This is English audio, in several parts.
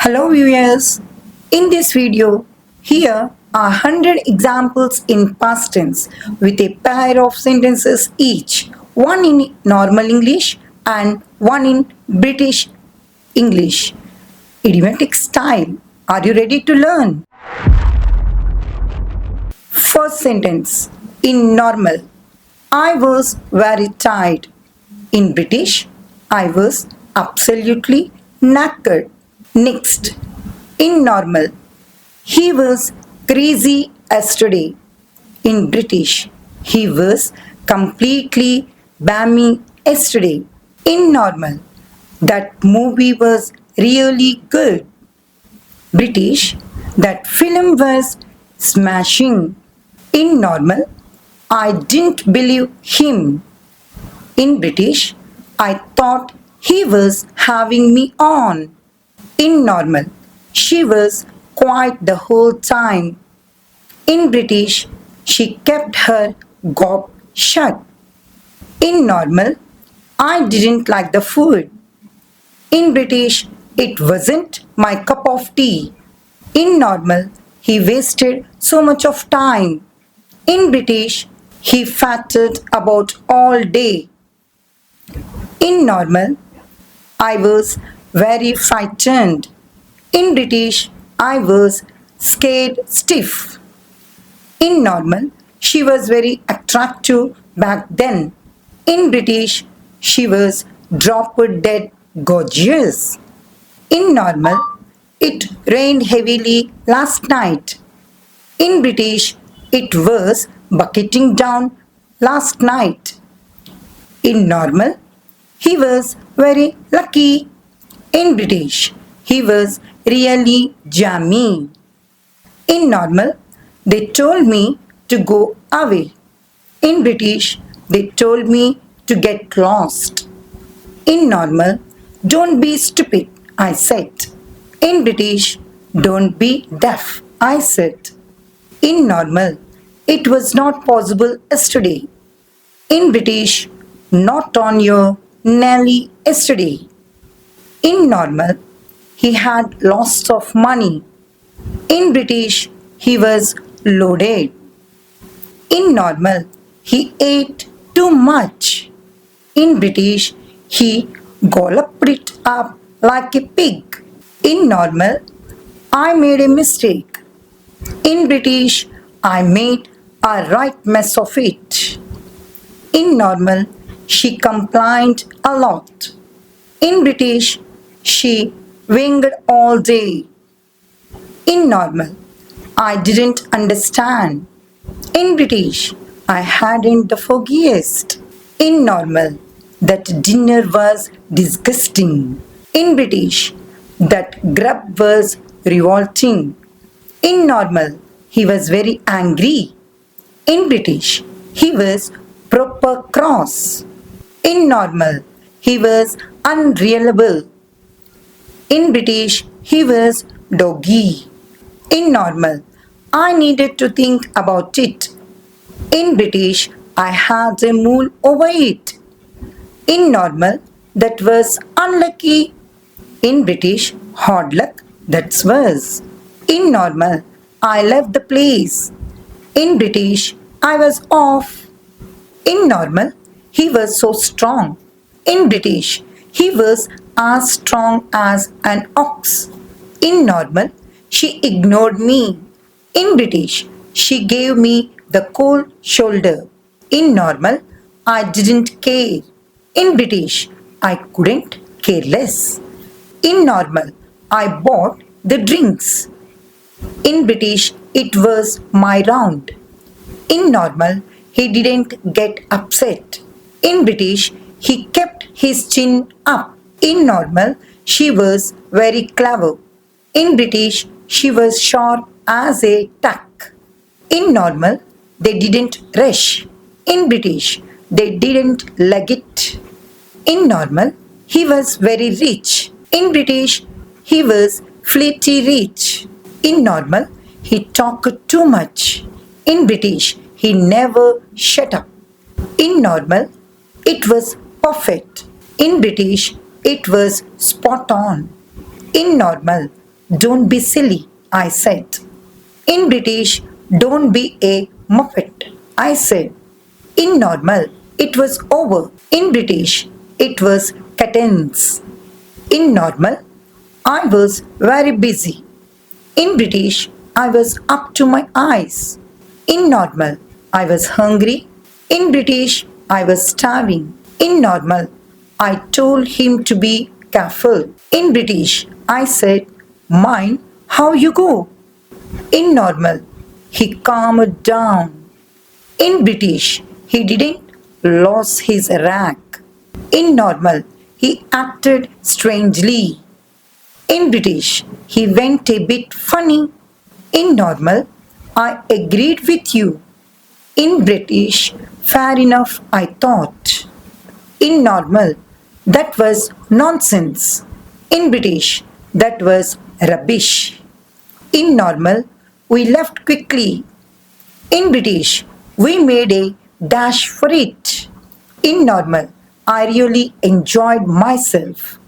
Hello viewers, in this video, here are 100 examples in past tense with a pair of sentences each, one in normal English and one in British English. Idiomatic style. Are you ready to learn? First sentence, in normal, I was very tired. In British, I was absolutely knackered. Next, in normal, he was crazy yesterday. In British, he was completely balmy yesterday. In normal, that movie was really good. British, that film was smashing. In normal, I didn't believe him. In British, I thought he was having me on. In normal, she was quiet the whole time. In British, she kept her gob shut. In normal, I didn't like the food. In British, it wasn't my cup of tea. In normal, he wasted so much of time. In British, he fatted about all day. In normal, I was very frightened. In British, I was scared stiff. In normal, she was very attractive back then. In British, she was drop dead gorgeous. In normal, it rained heavily last night. In British, it was bucketing down last night. In normal, he was very lucky. In British, he was really jammy. In normal, they told me to go away. In British, they told me to get lost. In normal, don't be stupid, I said. In British, don't be deaf, I said. In normal, it was not possible yesterday. In British, not on your Nelly yesterday. In normal, he had lots of money. In British, he was loaded. In normal, he ate too much. In British, he galloped it up like a pig. In normal, I made a mistake. In British, I made a right mess of it. In normal, she complained a lot. In British, she winged all day. In normal, I didn't understand. In British, I hadn't the foggiest. In normal, that dinner was disgusting. In British, that grub was revolting. In normal, he was very angry. In British, he was proper cross. In normal, he was unreliable. In British, he was doggy. In normal, I needed to think about it. In British, I had a mole over it. In normal, that was unlucky. In British, hard luck, that's worse. In normal, I left the place. In British, I was off. In normal, he was so strong. In British, he was as strong as an ox. In normal, she ignored me. In British, she gave me the cold shoulder. In normal, I didn't care. In British, I couldn't care less. In normal, I bought the drinks. In British, it was my round. In normal, he didn't get upset. In British, he kept his chin up. In normal, she was very clever. In British, she was sharp as a tack. In normal, they didn't rush. In British, they didn't leg it. In normal, he was very rich. In British, he was fleety rich. In normal, he talked too much. In British, he never shut up. In normal, it was perfect. In British, it was spot on. In normal, don't be silly, I said. In British, don't be a muppet, I said. In normal, it was over. In British, it was curtains. In normal, I was very busy. In British, I was up to my eyes. In normal, I was hungry. In British, I was starving. In normal, I told him to be careful. In British, I said, mind how you go. In normal, he calmed down. In British, he didn't lose his rack. In normal, he acted strangely. In British, he went a bit funny. In normal, I agreed with you. In British, fair enough, I thought. In normal, that was nonsense. In British, that was rubbish. In normal, we left quickly. In British, we made a dash for it. In normal, I really enjoyed myself.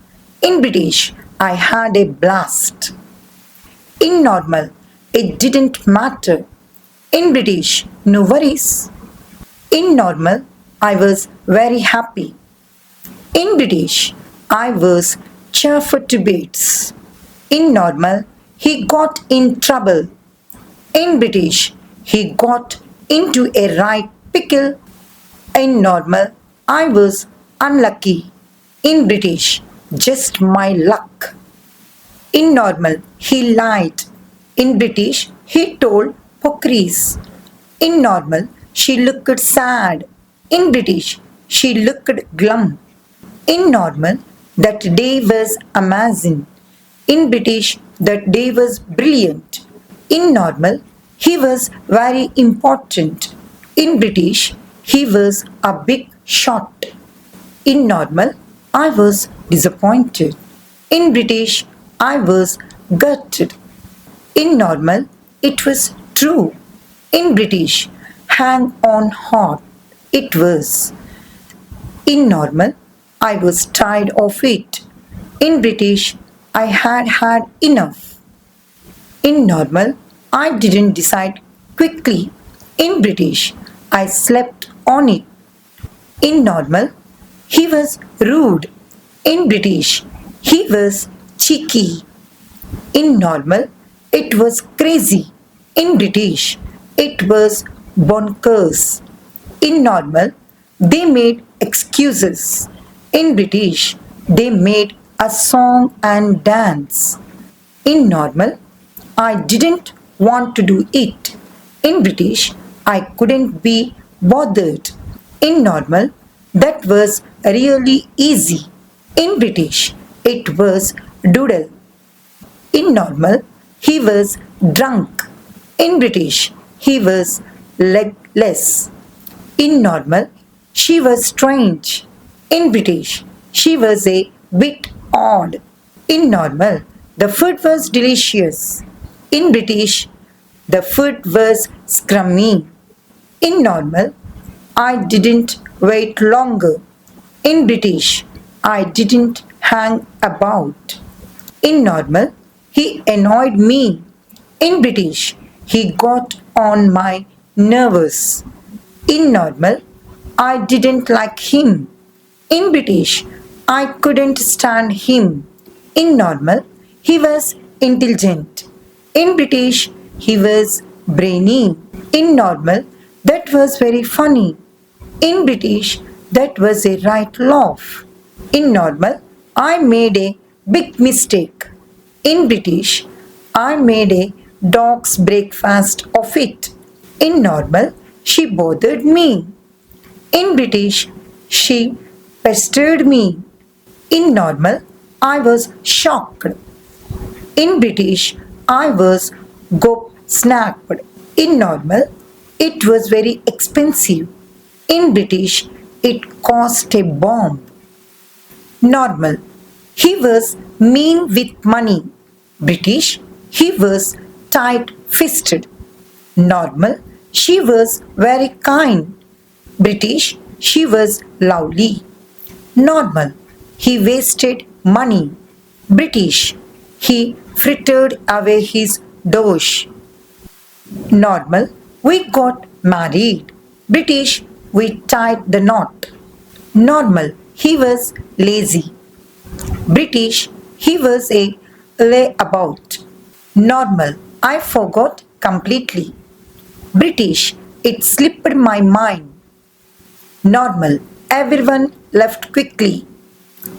In British, I had a blast. In normal, it didn't matter. In British, no worries. In normal, I was very happy. In British, I was cheerful to bits. In normal, he got in trouble. In British, he got into a right pickle. In normal, I was unlucky. In British, just my luck. In normal, he lied. In British, he told pokeries. In normal, she looked sad. In British, she looked glum. In normal, that day was amazing. In British, that day was brilliant. In normal, he was very important. In British, he was a big shot. In normal, I was disappointed. In British, I was gutted. In normal, it was true. In British, hang on hot. It was. In normal, I was tired of it. In British, I had had enough. In normal, I didn't decide quickly. In British, I slept on it. In normal, he was rude. In British, he was cheeky. In normal, it was crazy. In British, it was bonkers. In normal, they made excuses. In British, they made a song and dance. In normal, I didn't want to do it. In British, I couldn't be bothered. In normal, that was really easy. In British, it was doodle. In normal, he was drunk. In British, he was legless. In normal, she was strange. In British, she was a bit odd. In normal, the food was delicious. In British, the food was scrummy. In normal, I didn't wait longer. In British, I didn't hang about. In normal, he annoyed me. In British, he got on my nerves. In normal, I didn't like him. In British, I couldn't stand him. In normal, he was intelligent. In British, he was brainy. In normal, that was very funny. In British, that was a right laugh. In normal, I made a big mistake. In British, I made a dog's breakfast of it. In normal, she bothered me. In British, she pestered me. In normal, I was shocked. In British, I was gobsmacked. In normal, it was very expensive. In British, it cost a bomb. Normal, he was mean with money. British, he was tight-fisted. Normal, she was very kind. British, she was lovely. Normal, he wasted money. British, He frittered away his dosh. Normal, we got married. British, we tied the knot. Normal, he was lazy. British, he was a layabout. Normal, I forgot completely. British, it slipped my mind. Normal, everyone left quickly.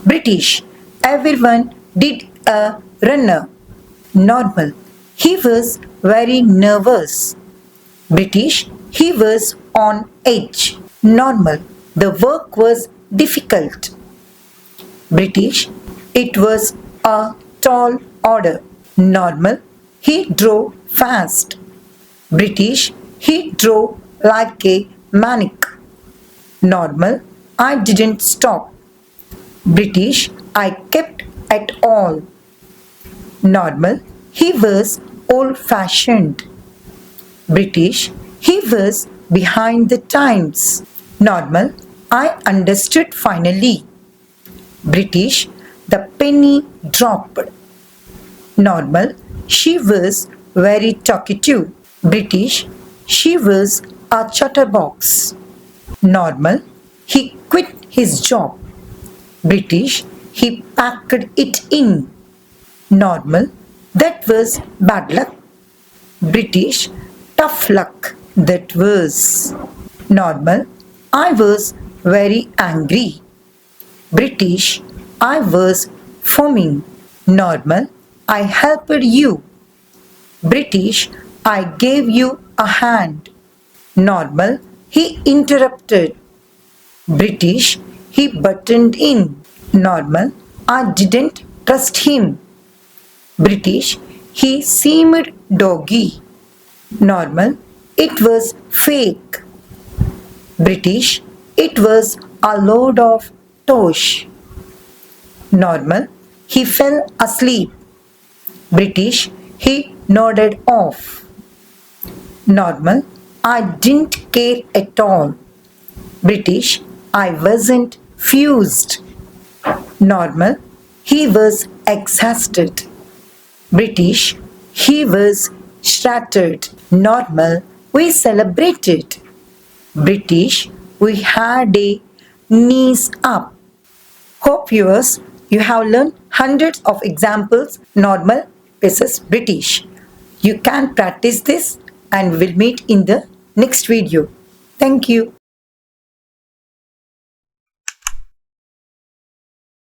British, everyone did a runner. Normal, he was very nervous. British, he was on edge. Normal, the work was difficult. British, it was a tall order. Normal, he drove fast. British, he drove like a maniac. Normal, I didn't stop. British, I kept at all. Normal, he was old fashioned. British, he was behind the times. Normal, I understood finally. British, the penny dropped. Normal, she was very talkative. British, she was a chatterbox. Normal, he quit his job. British, he packed it in. Normal, that was bad luck. British, tough luck, that was. Normal, I was very angry. British, I was foaming. Normal, I helped you. British, I gave you a hand. Normal, he interrupted. British, he buttoned in. Normal, I didn't trust him. British, he seemed doggy. Normal, it was fake. British, it was a load of tosh. Normal, he fell asleep. British, he nodded off. Normal, I didn't care at all. British, I wasn't fused. Normal, he was exhausted. British, he was shattered. Normal, we celebrated. British, we had a knees up. Hope viewers, you have learned hundreds of examples normal versus British. You can practice this and we'll meet in the next video. Thank you.